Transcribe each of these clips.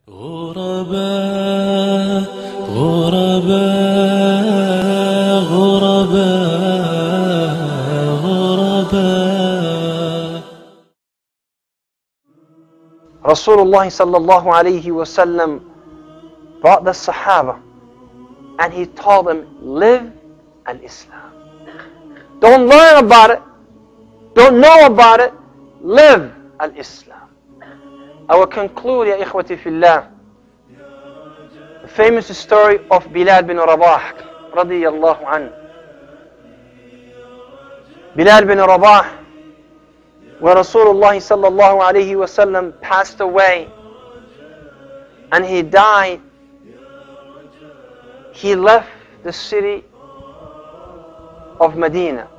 غرباء غرباء غرباء غرباء. Rasulullah sallallahu alayhi wasallam brought the Sahaba and he told them, live al-Islam. Don't learn about it, don't know about it, live al-Islam. I will conclude, ya ikhwati fillah, the famous story of Bilal bin Rabah radiyallahu anhu. Bilal bin Rabah, when Rasulullah sallallahu alayhi wasallam passed away and he died, he left the city of Medina.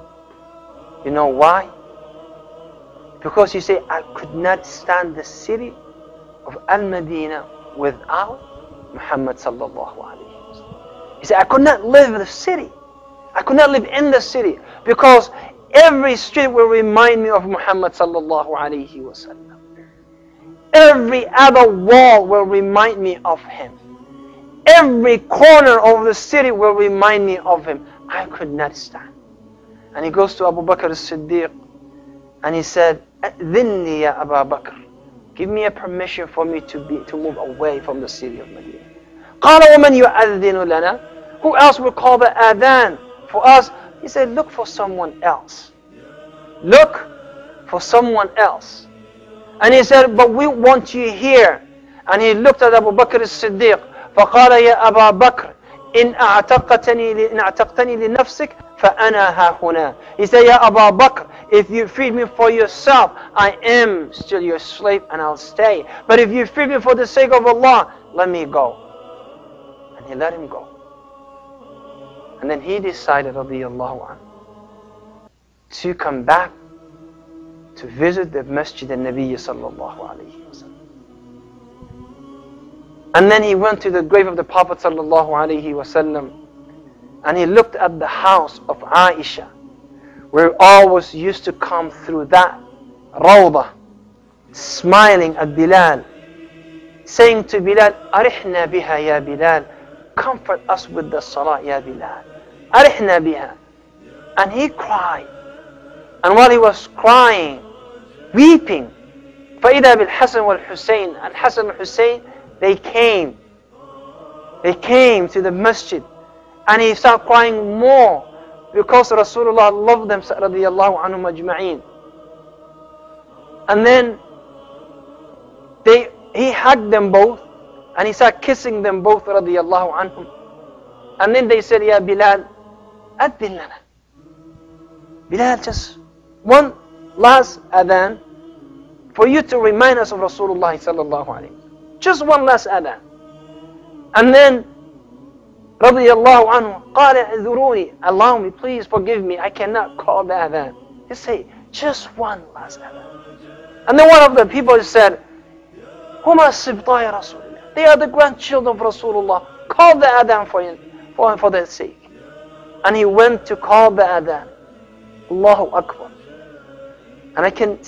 You know why? Because he said, I could not stand the city of Al-Medina without Muhammad sallallahu alayhi wa sallam. He said, I could not live in the city. I could not live in the city because every street will remind me of Muhammad sallallahu alayhi wa sallam. Every other wall will remind me of him. Every corner of the city will remind me of him. I could not stand. And he goes to Abu Bakr as-Siddiq and he said, Adhinni ya Abu Bakr, give me a permission for me to move away from the city of Medina. قال ومن يؤذن لنا? Who else will call the adhan for us? He said, look for someone else. Look for someone else. And he said, but we want you here. And he looked at Abu Bakr as-Siddiq. فقال يا أبا بكر إن أعتقتني لنفسك فأنا ها هنا. He said, Ya Abu Bakr, if you freed me for yourself, I am still your slave and I'll stay. But if you freed me for the sake of Allah, let me go. And he let him go. And then he decided, radiyallahu anhu, to come back to visit the Masjid al-Nabi sallallahu alayhi wa sallam. And then he went to the grave of the Prophet sallallahu alayhi wa sallam. And he looked at the house of Aisha, where he always used to come through that rawdah, smiling at Bilal, saying to Bilal, Arihna biha ya Bilal, comfort us with the salah ya Bilal. Arihna biha. And he cried. And while he was crying, weeping, فَإِذَا بِالْحَسَنِ وَالْحُسَيْنِ, and Hassan and Hussein, they came to the masjid. And he started crying more because Rasulullah loved them radiyallahu anhum ajma'een. And then he hugged them both and he started kissing them both radiyallahu anhum. And then they said, Ya Bilal, adhin lana. Bilal, just one last adhan for you to remind us of Rasulullah sallallahu alayhi wa sallam. Just one last adhan. And then radiyallahu anhu, قال اعذروني, allow me, please forgive me, I cannot call the adhan. He said, just one last adhan. And then one of the people said, Huma sibtai Rasulullah, they are the grandchildren of Rasulullah, call the adhan for their sake. And he went to call the adhan. Allahu Akbar. And I can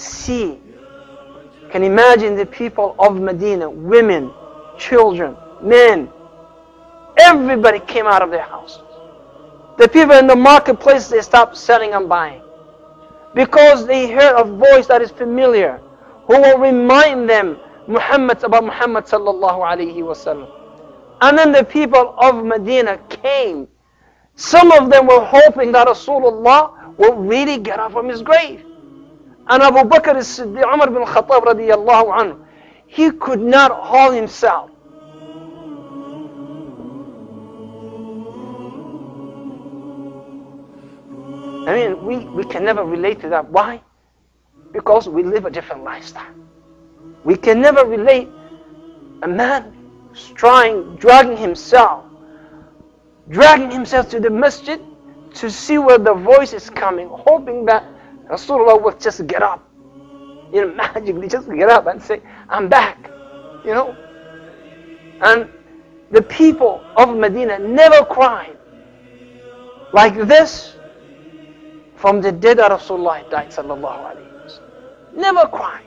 imagine the people of Medina, women, children, men, everybody came out of their houses. The people in the marketplace, they stopped selling and buying. Because they heard a voice that is familiar, who will remind them about Muhammad sallallahu alayhi wa sallam. And then the people of Medina came. Some of them were hoping that Rasulullah will really get up from his grave. And Abu Bakr as-Siddiq, Umar bin Khattab radiyallahu anhu, he could not hold himself. I mean, we can never relate to that. Why? Because we live a different lifestyle. We can never relate a man dragging himself to the masjid to see where the voice is coming, hoping that Rasulullah will just get up. You know, magically just get up and say, I'm back. You know? And the people of Medina never cried like this from the day that Rasulullah died sallallahu alayhi wa sallam. Never cried.